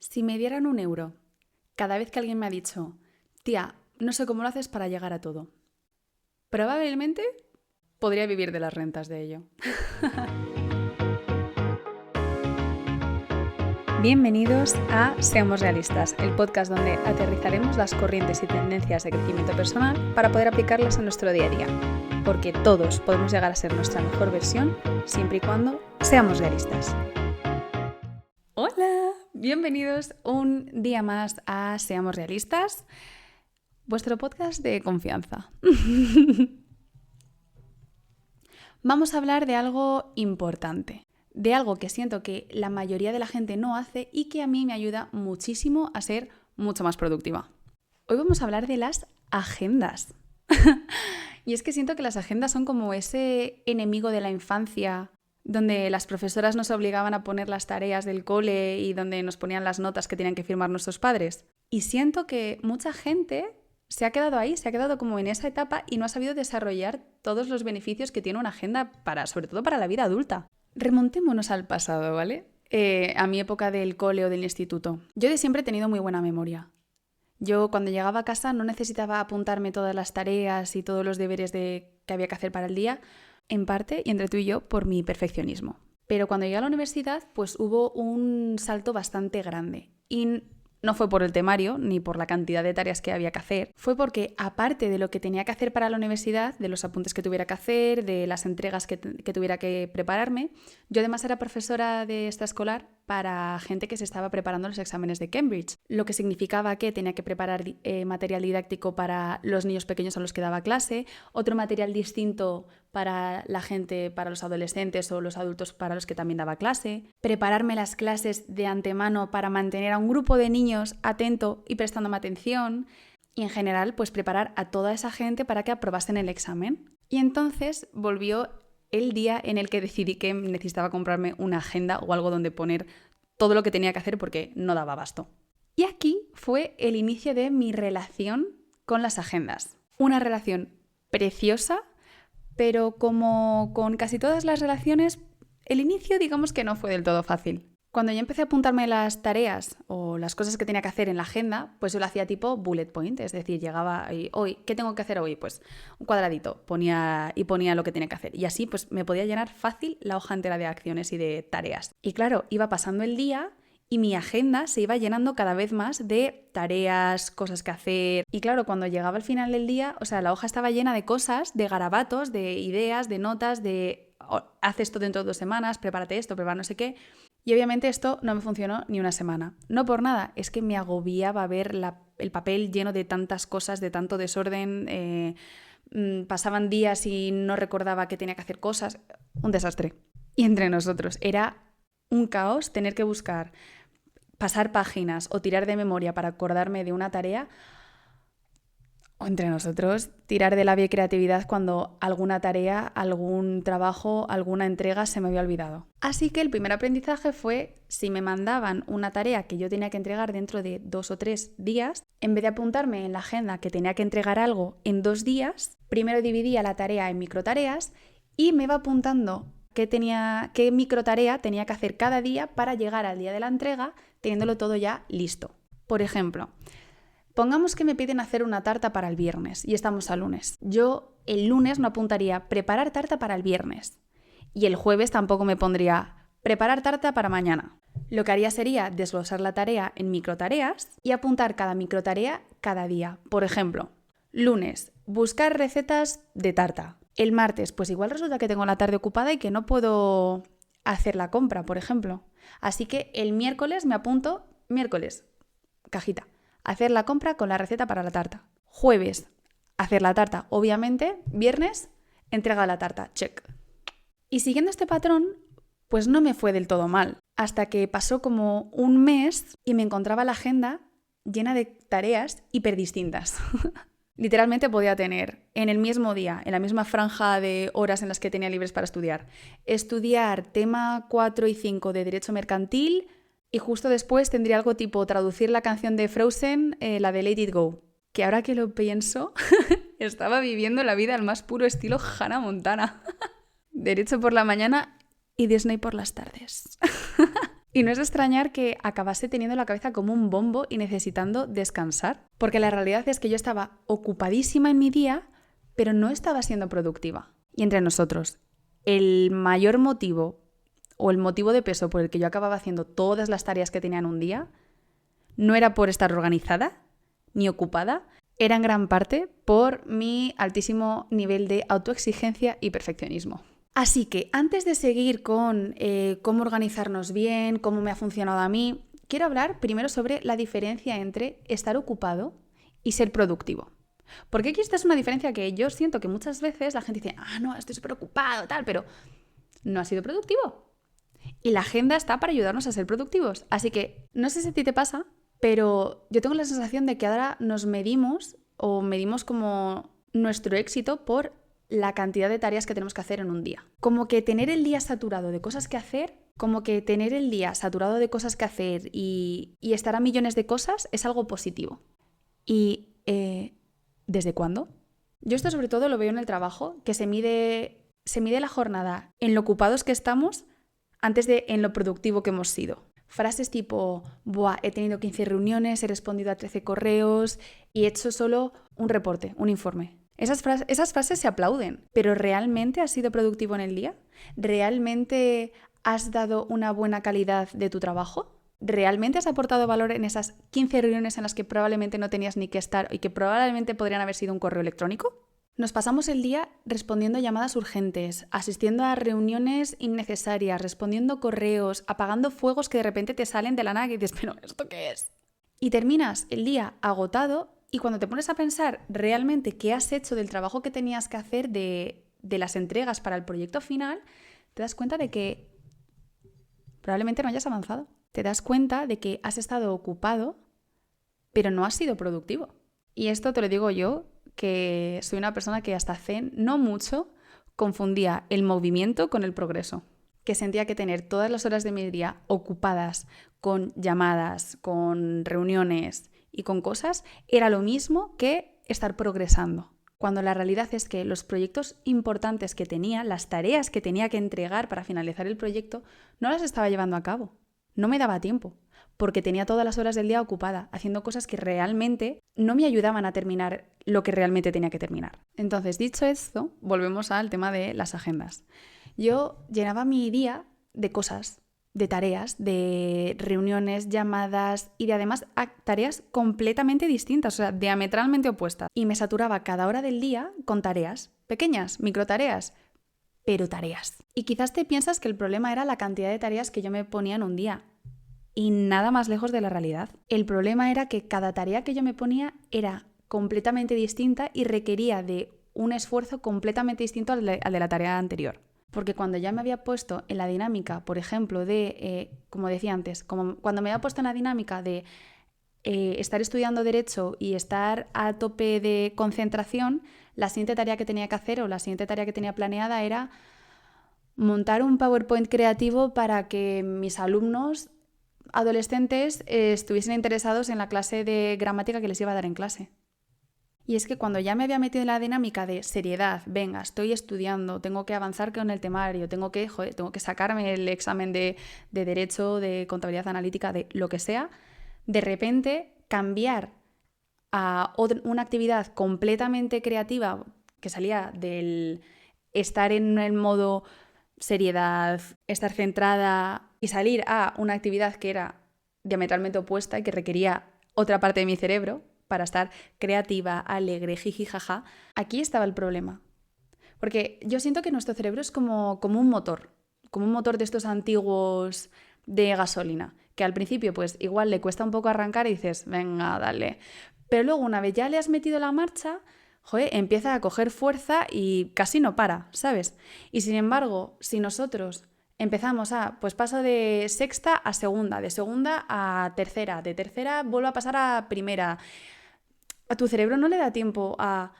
Si me dieran 1 euro cada vez que alguien me ha dicho, tía, no sé cómo lo haces para llegar a todo, probablemente podría vivir de las rentas de ello. Bienvenidos a Seamos Realistas, el podcast donde aterrizaremos las corrientes y tendencias de crecimiento personal para poder aplicarlas a nuestro día a día. Porque todos podemos llegar a ser nuestra mejor versión siempre y cuando seamos realistas. Hola, bienvenidos un día más a Seamos Realistas, vuestro podcast de confianza. Vamos a hablar de algo importante, de algo que siento que la mayoría de la gente no hace y que a mí me ayuda muchísimo a ser mucho más productiva. Hoy vamos a hablar de las agendas. Y es que siento que las agendas son como ese enemigo de la infancia, donde las profesoras nos obligaban a poner las tareas del cole y donde nos ponían las notas que tenían que firmar nuestros padres. Y siento que mucha gente se ha quedado ahí, se ha quedado como en esa etapa y no ha sabido desarrollar todos los beneficios que tiene una agenda sobre todo para la vida adulta. Remontémonos al pasado, ¿vale? A mi época del cole o del instituto. Yo de siempre he tenido muy buena memoria. Yo cuando llegaba a casa no necesitaba apuntarme todas las tareas y todos los deberes que había que hacer para el día, en parte, y entre tú y yo, por mi perfeccionismo. Pero cuando llegué a la universidad, pues hubo un salto bastante grande. Y no fue por el temario, ni por la cantidad de tareas que había que hacer. Fue porque, aparte de lo que tenía que hacer para la universidad, de los apuntes que tuviera que hacer, de las entregas que tuviera que prepararme, yo además era profesora de extraescolar para gente que se estaba preparando los exámenes de Cambridge, lo que significaba que tenía que preparar material didáctico para los niños pequeños a los que daba clase, otro material distinto para la gente, para los adolescentes o los adultos para los que también daba clase, prepararme las clases de antemano para mantener a un grupo de niños atento y prestándome atención y en general pues preparar a toda esa gente para que aprobasen el examen. Y entonces volvió el día en el que decidí que necesitaba comprarme una agenda o algo donde poner todo lo que tenía que hacer porque no daba abasto. Y aquí fue el inicio de mi relación con las agendas. Una relación preciosa, pero como con casi todas las relaciones, el inicio digamos que no fue del todo fácil. Cuando yo empecé a apuntarme las tareas o las cosas que tenía que hacer en la agenda, pues yo lo hacía tipo bullet point, es decir, llegaba y hoy, ¿qué tengo que hacer hoy? Pues un cuadradito, ponía lo que tenía que hacer y así pues me podía llenar fácil la hoja entera de acciones y de tareas. Y claro, iba pasando el día y mi agenda se iba llenando cada vez más de tareas, cosas que hacer. Y claro, cuando llegaba al final del día, o sea, la hoja estaba llena de cosas, de garabatos, de ideas, de notas, de haz esto dentro de 2 semanas, prepárate esto, prepara no sé qué. Y obviamente esto no me funcionó ni una semana. No por nada, es que me agobiaba ver el papel lleno de tantas cosas, de tanto desorden. Pasaban días y no recordaba que tenía que hacer cosas. Un desastre. Y entre nosotros era un caos tener que buscar, pasar páginas o tirar de memoria para acordarme de una tarea. O entre nosotros, tirar de labia y creatividad cuando alguna tarea, algún trabajo, alguna entrega se me había olvidado. Así que el primer aprendizaje fue, si me mandaban una tarea que yo tenía que entregar dentro de 2 o 3 días, en vez de apuntarme en la agenda que tenía que entregar algo en 2 días, primero dividía la tarea en microtareas y me iba apuntando qué microtarea tenía que hacer cada día para llegar al día de la entrega teniéndolo todo ya listo. Por ejemplo, pongamos que me piden hacer una tarta para el viernes y estamos a lunes. Yo el lunes no apuntaría preparar tarta para el viernes y el jueves tampoco me pondría preparar tarta para mañana. Lo que haría sería desglosar la tarea en microtareas y apuntar cada microtarea cada día. Por ejemplo, lunes, buscar recetas de tarta. El martes, pues igual resulta que tengo la tarde ocupada y que no puedo hacer la compra, por ejemplo. Así que el miércoles me apunto, miércoles, cajita. Hacer la compra con la receta para la tarta. Jueves, hacer la tarta, obviamente. Viernes, entrega la tarta, check. Y siguiendo este patrón, pues no me fue del todo mal. Hasta que pasó como un mes y me encontraba la agenda llena de tareas hiperdistintas. Literalmente podía tener en el mismo día, en la misma franja de horas en las que tenía libres para estudiar tema 4 y 5 de Derecho Mercantil. Y justo después tendría algo tipo traducir la canción de Frozen, la de Let It Go. Que ahora que lo pienso, estaba viviendo la vida al más puro estilo Hannah Montana. Derecho por la mañana y Disney por las tardes. Y no es de extrañar que acabase teniendo la cabeza como un bombo y necesitando descansar, porque la realidad es que yo estaba ocupadísima en mi día, pero no estaba siendo productiva. Y entre nosotros, el mayor motivo o el motivo de peso por el que yo acababa haciendo todas las tareas que tenía en un día no era por estar organizada ni ocupada, era en gran parte por mi altísimo nivel de autoexigencia y perfeccionismo. Así que antes de seguir con cómo organizarnos bien, cómo me ha funcionado a mí, quiero hablar primero sobre la diferencia entre estar ocupado y ser productivo. Porque aquí esta es una diferencia que yo siento que muchas veces la gente dice, no, estoy súper ocupado, tal, pero no ha sido productivo. Y la agenda está para ayudarnos a ser productivos. Así que no sé si a ti te pasa, pero yo tengo la sensación de que ahora nos medimos como nuestro éxito por la cantidad de tareas que tenemos que hacer en un día. Como que tener el día saturado de cosas que hacer, y estar a millones de cosas es algo positivo. ¿Y desde cuándo? Yo esto sobre todo lo veo en el trabajo, que se mide la jornada en lo ocupados que estamos antes de en lo productivo que hemos sido. Frases tipo, he tenido 15 reuniones, he respondido a 13 correos y he hecho solo un reporte, un informe. Esas frases se aplauden, pero ¿realmente has sido productivo en el día? ¿Realmente has dado una buena calidad de tu trabajo? ¿Realmente has aportado valor en esas 15 reuniones en las que probablemente no tenías ni que estar y que probablemente podrían haber sido un correo electrónico? Nos pasamos el día respondiendo llamadas urgentes, asistiendo a reuniones innecesarias, respondiendo correos, apagando fuegos que de repente te salen de la nada y dices, ¿pero esto qué es? Y terminas el día agotado. Y cuando te pones a pensar realmente qué has hecho del trabajo que tenías que hacer de las entregas para el proyecto final, te das cuenta de que probablemente no hayas avanzado. Te das cuenta de que has estado ocupado, pero no has sido productivo. Y esto te lo digo yo, que soy una persona que hasta hace no mucho confundía el movimiento con el progreso. Que sentía que tener todas las horas de mi día ocupadas con llamadas, con reuniones y con cosas, era lo mismo que estar progresando. Cuando la realidad es que los proyectos importantes que tenía, las tareas que tenía que entregar para finalizar el proyecto, no las estaba llevando a cabo. No me daba tiempo, porque tenía todas las horas del día ocupada, haciendo cosas que realmente no me ayudaban a terminar lo que realmente tenía que terminar. Entonces, dicho esto, volvemos al tema de las agendas. Yo llenaba mi día de cosas, de tareas, de reuniones, llamadas y de además tareas completamente distintas, o sea, diametralmente opuestas. Y me saturaba cada hora del día con tareas, pequeñas, microtareas, pero tareas. Y quizás te piensas que el problema era la cantidad de tareas que yo me ponía en un día. Y nada más lejos de la realidad. El problema era que cada tarea que yo me ponía era completamente distinta y requería de un esfuerzo completamente distinto al de la tarea anterior. Porque cuando ya me había puesto en la dinámica, por ejemplo, como decía antes, como cuando me había puesto en la dinámica de estar estudiando Derecho y estar a tope de concentración, la siguiente tarea que tenía que hacer o la siguiente tarea que tenía planeada era montar un PowerPoint creativo para que mis alumnos adolescentes estuviesen interesados en la clase de gramática que les iba a dar en clase. Y es que cuando ya me había metido en la dinámica de seriedad, venga, estoy estudiando, tengo que avanzar con el temario, tengo que sacarme el examen de Derecho, de Contabilidad Analítica, de lo que sea, de repente cambiar a una actividad completamente creativa que salía del estar en el modo seriedad, estar centrada y salir a una actividad que era diametralmente opuesta y que requería otra parte de mi cerebro para estar creativa, alegre, jiji, jaja. Aquí estaba el problema. Porque yo siento que nuestro cerebro es como un motor de estos antiguos de gasolina, que al principio pues igual le cuesta un poco arrancar y dices, venga, dale. Pero luego una vez ya le has metido la marcha, empieza a coger fuerza y casi no para, ¿sabes? Y sin embargo, si nosotros empezamos pues paso de sexta a segunda, de segunda a tercera, de tercera vuelvo a pasar a primera, a tu cerebro no le da tiempo a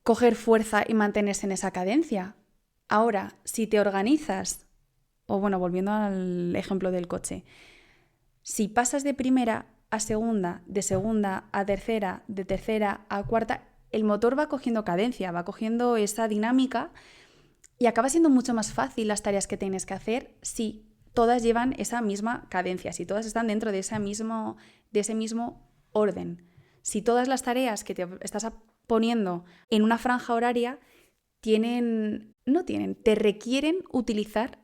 coger fuerza y mantenerse en esa cadencia. Ahora, si te organizas, o bueno, volviendo al ejemplo del coche, si pasas de primera a segunda, de segunda a tercera, de tercera a cuarta, el motor va cogiendo cadencia, va cogiendo esa dinámica y acaba siendo mucho más fácil las tareas que tienes que hacer si todas llevan esa misma cadencia, si todas están dentro de ese mismo orden, si todas las tareas que te estás poniendo en una franja horaria te requieren utilizar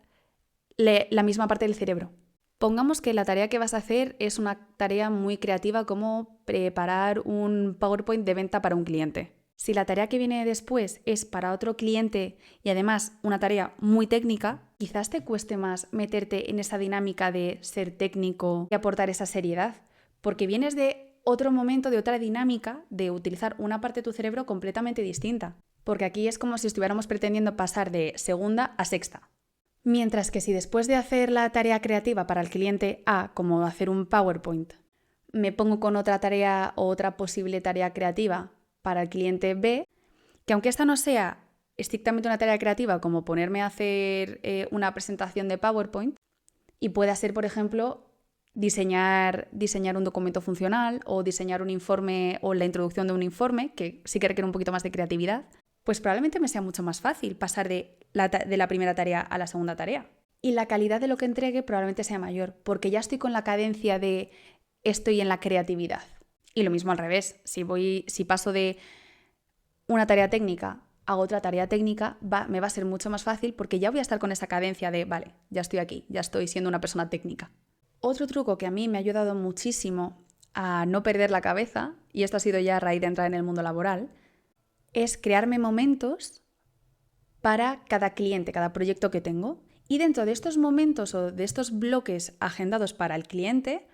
la misma parte del cerebro. Pongamos que la tarea que vas a hacer es una tarea muy creativa como preparar un PowerPoint de venta para un cliente. Si la tarea que viene después es para otro cliente y además una tarea muy técnica, quizás te cueste más meterte en esa dinámica de ser técnico y aportar esa seriedad, porque vienes de otro momento, de otra dinámica, de utilizar una parte de tu cerebro completamente distinta. Porque aquí es como si estuviéramos pretendiendo pasar de segunda a sexta. Mientras que si después de hacer la tarea creativa para el cliente A, como hacer un PowerPoint, me pongo con otra tarea o otra posible tarea creativa para el cliente B, que aunque esta no sea estrictamente una tarea creativa como ponerme a hacer una presentación de PowerPoint, y pueda ser, por ejemplo, diseñar un documento funcional o diseñar un informe o la introducción de un informe, que sí que requiere un poquito más de creatividad, pues probablemente me sea mucho más fácil pasar de la primera tarea a la segunda tarea. Y la calidad de lo que entregue probablemente sea mayor, porque ya estoy con la cadencia de estoy en la creatividad. Y lo mismo al revés, si paso de una tarea técnica a otra tarea técnica, me va a ser mucho más fácil porque ya voy a estar con esa cadencia de, vale, ya estoy aquí, ya estoy siendo una persona técnica. Otro truco que a mí me ha ayudado muchísimo a no perder la cabeza, y esto ha sido ya a raíz de entrar en el mundo laboral, es crearme momentos para cada cliente, cada proyecto que tengo. Y dentro de estos momentos o de estos bloques agendados para el cliente,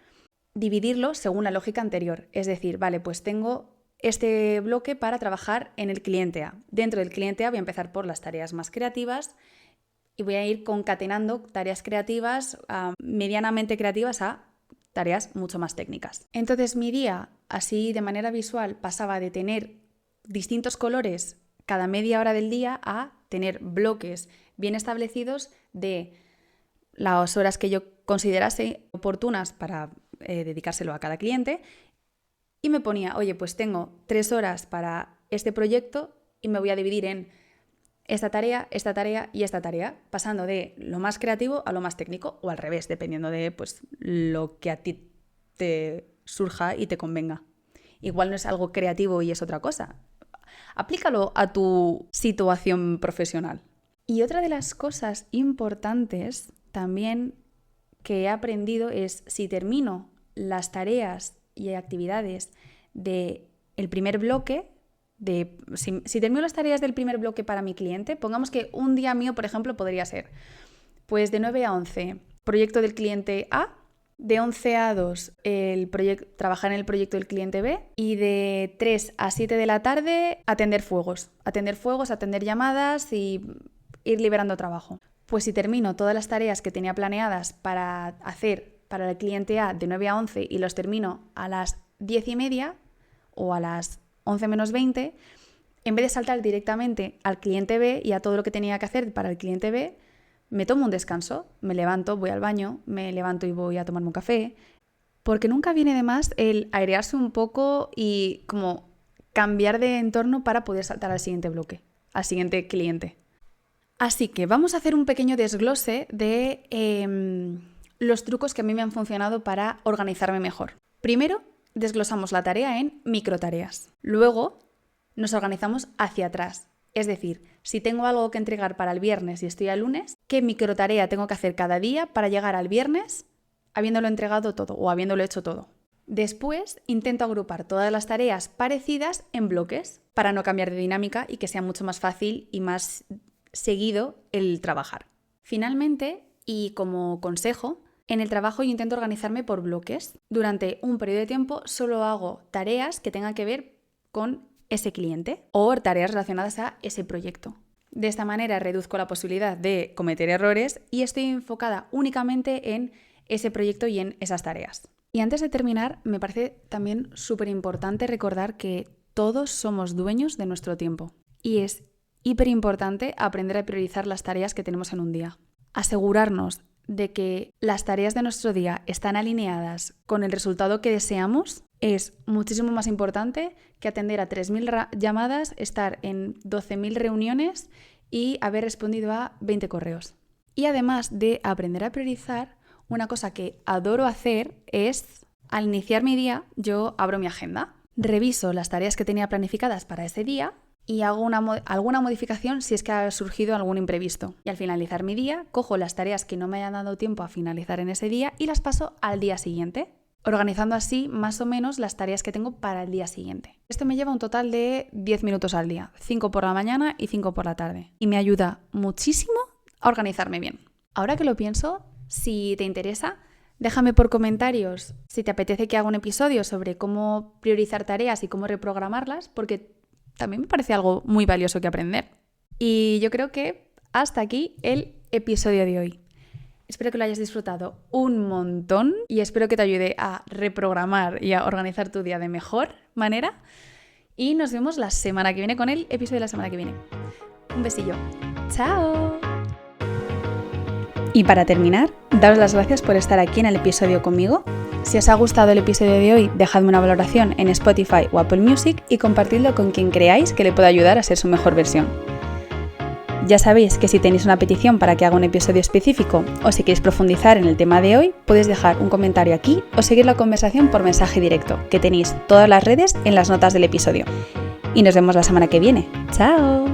dividirlo según la lógica anterior. Es decir, vale, pues tengo este bloque para trabajar en el cliente A. Dentro del cliente A voy a empezar por las tareas más creativas y voy a ir concatenando tareas creativas, medianamente creativas, a tareas mucho más técnicas. Entonces mi día, así de manera visual, pasaba de tener distintos colores cada media hora del día a tener bloques bien establecidos de las horas que yo considerase oportunas para dedicárselo a cada cliente, y me ponía, oye, pues tengo 3 horas para este proyecto y me voy a dividir en esta tarea y esta tarea, pasando de lo más creativo a lo más técnico, o al revés, dependiendo de pues, lo que a ti te surja y te convenga. Igual no es algo creativo y es otra cosa. Aplícalo a tu situación profesional. Y otra de las cosas importantes también que he aprendido es, si termino las tareas y actividades del primer bloque, si termino las tareas del primer bloque para mi cliente, pongamos que un día mío, por ejemplo, podría ser pues de 9 a 11, proyecto del cliente A, de 11 a 2 trabajar en el proyecto del cliente B, y de 3 a 7 de la tarde atender fuegos, atender llamadas y ir liberando trabajo. Pues si termino todas las tareas que tenía planeadas para hacer para el cliente A de 9 a 11 y los termino a las 10:30 o a las 11 menos 20, en vez de saltar directamente al cliente B y a todo lo que tenía que hacer para el cliente B, me tomo un descanso, me levanto, voy al baño, me levanto y voy a tomarme un café, porque nunca viene de más el airearse un poco y como cambiar de entorno para poder saltar al siguiente bloque, al siguiente cliente. Así que vamos a hacer un pequeño desglose de los trucos que a mí me han funcionado para organizarme mejor. Primero, desglosamos la tarea en microtareas. Luego, nos organizamos hacia atrás. Es decir, si tengo algo que entregar para el viernes y estoy al lunes, ¿qué microtarea tengo que hacer cada día para llegar al viernes habiéndolo entregado todo o habiéndolo hecho todo? Después, intento agrupar todas las tareas parecidas en bloques para no cambiar de dinámica y que sea mucho más fácil y más seguido el trabajar. Finalmente, y como consejo, en el trabajo yo intento organizarme por bloques. Durante un periodo de tiempo solo hago tareas que tengan que ver con ese cliente o tareas relacionadas a ese proyecto. De esta manera reduzco la posibilidad de cometer errores y estoy enfocada únicamente en ese proyecto y en esas tareas. Y antes de terminar, me parece también súper importante recordar que todos somos dueños de nuestro tiempo y es hiper importante aprender a priorizar las tareas que tenemos en un día. Asegurarnos de que las tareas de nuestro día están alineadas con el resultado que deseamos es muchísimo más importante que atender a 3.000 llamadas, estar en 12.000 reuniones y haber respondido a 20 correos. Y además de aprender a priorizar, una cosa que adoro hacer es, al iniciar mi día, yo abro mi agenda, reviso las tareas que tenía planificadas para ese día y hago alguna modificación si es que ha surgido algún imprevisto. Y al finalizar mi día, cojo las tareas que no me hayan dado tiempo a finalizar en ese día y las paso al día siguiente, organizando así más o menos las tareas que tengo para el día siguiente. Esto me lleva un total de 10 minutos al día, 5 por la mañana y 5 por la tarde. Y me ayuda muchísimo a organizarme bien. Ahora que lo pienso, si te interesa, déjame por comentarios si te apetece que haga un episodio sobre cómo priorizar tareas y cómo reprogramarlas, porque también me parece algo muy valioso que aprender. Y yo creo que hasta aquí el episodio de hoy. Espero que lo hayas disfrutado un montón y espero que te ayude a reprogramar y a organizar tu día de mejor manera. Y nos vemos la semana que viene con el episodio de la semana que viene. Un besillo. ¡Chao! Y para terminar, daros las gracias por estar aquí en el episodio conmigo. Si os ha gustado el episodio de hoy, dejadme una valoración en Spotify o Apple Music y compartidlo con quien creáis que le pueda ayudar a ser su mejor versión. Ya sabéis que si tenéis una petición para que haga un episodio específico o si queréis profundizar en el tema de hoy, podéis dejar un comentario aquí o seguir la conversación por mensaje directo, que tenéis todas las redes en las notas del episodio. Y nos vemos la semana que viene. ¡Chao!